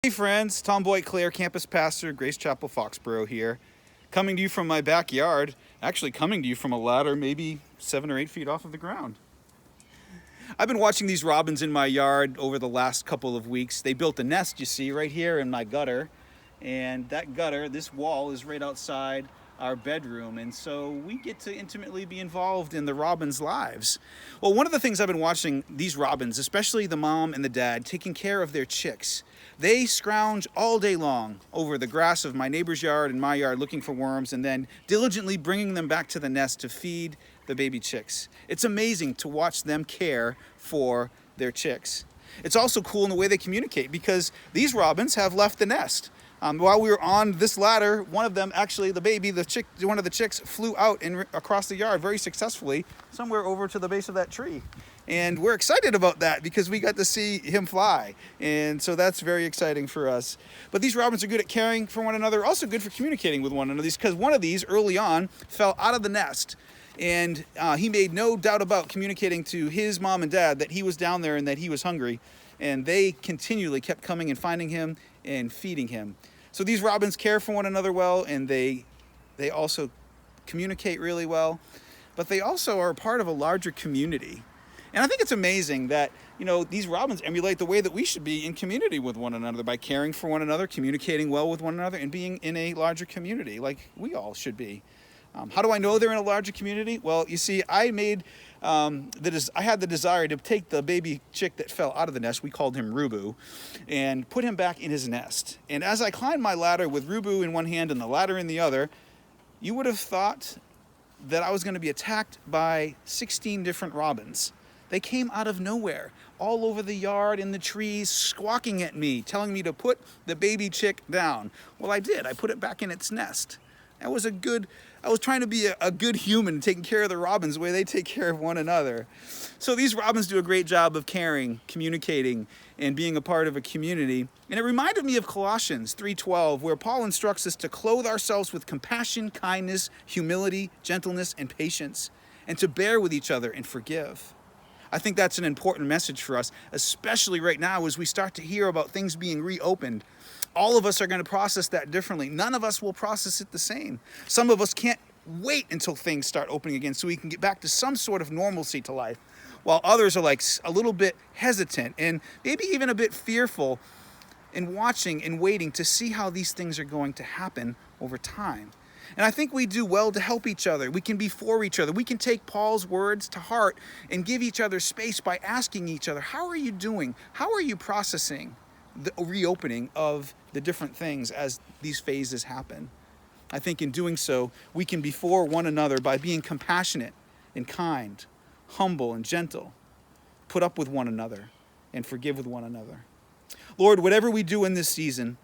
Hey friends, Tom Boyd Clare, campus pastor, Grace Chapel, Foxborough here. Coming to you from my backyard, actually coming to you from a ladder maybe 7 or 8 feet off of the ground. I've been watching these robins in my yard over the last couple of weeks. They built a nest, you see, right here in my gutter. And that gutter, this wall, is right outside our bedroom, and so we get to intimately be involved in the robins' lives. Well, one of the things I've been watching these robins, especially the mom and the dad, taking care of their chicks. They scrounge all day long over the grass of my neighbor's yard and my yard looking for worms and then diligently bringing them back to the nest to feed the baby chicks. It's amazing to watch them care for their chicks. It's also cool in the way they communicate because these robins have left the nest. While we were on this ladder, one of them, actually the baby, one of the chicks flew out and across the yard very successfully, somewhere over to the base of that tree. And we're excited about that because we got to see him fly. And so that's very exciting for us. But these robins are good at caring for one another, also good for communicating with one another because one of these early on fell out of the nest. And he made no doubt about communicating to his mom and dad that he was down there and that he was hungry. And they continually kept coming and finding him and feeding him. So these robins care for one another well, and they also communicate really well, but they also are a part of a larger community. And I think it's amazing that, these robins emulate the way that we should be in community with one another by caring for one another, communicating well with one another, and being in a larger community like we all should be. How do I know they're in a larger community? Well, you see, I had the desire to take the baby chick that fell out of the nest, we called him Rubu, and put him back in his nest. And as I climbed my ladder with Rubu in one hand and the ladder in the other, you would have thought that I was going to be attacked by 16 different robins. They came out of nowhere, all over the yard, in the trees, squawking at me, telling me to put the baby chick down. Well, I did. I put it back in its nest. I was trying to be a good human, taking care of the robins the way they take care of one another. So these robins do a great job of caring, communicating, and being a part of a community. And it reminded me of Colossians 3:12, where Paul instructs us to clothe ourselves with compassion, kindness, humility, gentleness, and patience, and to bear with each other and forgive. I think that's an important message for us, especially right now as we start to hear about things being reopened. All of us are going to process that differently. None of us will process it the same. Some of us can't wait until things start opening again so we can get back to some sort of normalcy to life, while others are like a little bit hesitant and maybe even a bit fearful and watching and waiting to see how these things are going to happen over time. And I think we do well to help each other. We can be for each other. We can take Paul's words to heart and give each other space by asking each other, how are you doing? How are you processing the reopening of the different things as these phases happen? I think in doing so, we can be for one another by being compassionate and kind, humble and gentle, put up with one another, and forgive with one another. Lord, whatever we do in this season,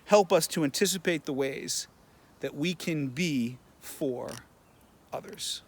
help us to anticipate the ways that we can be for others.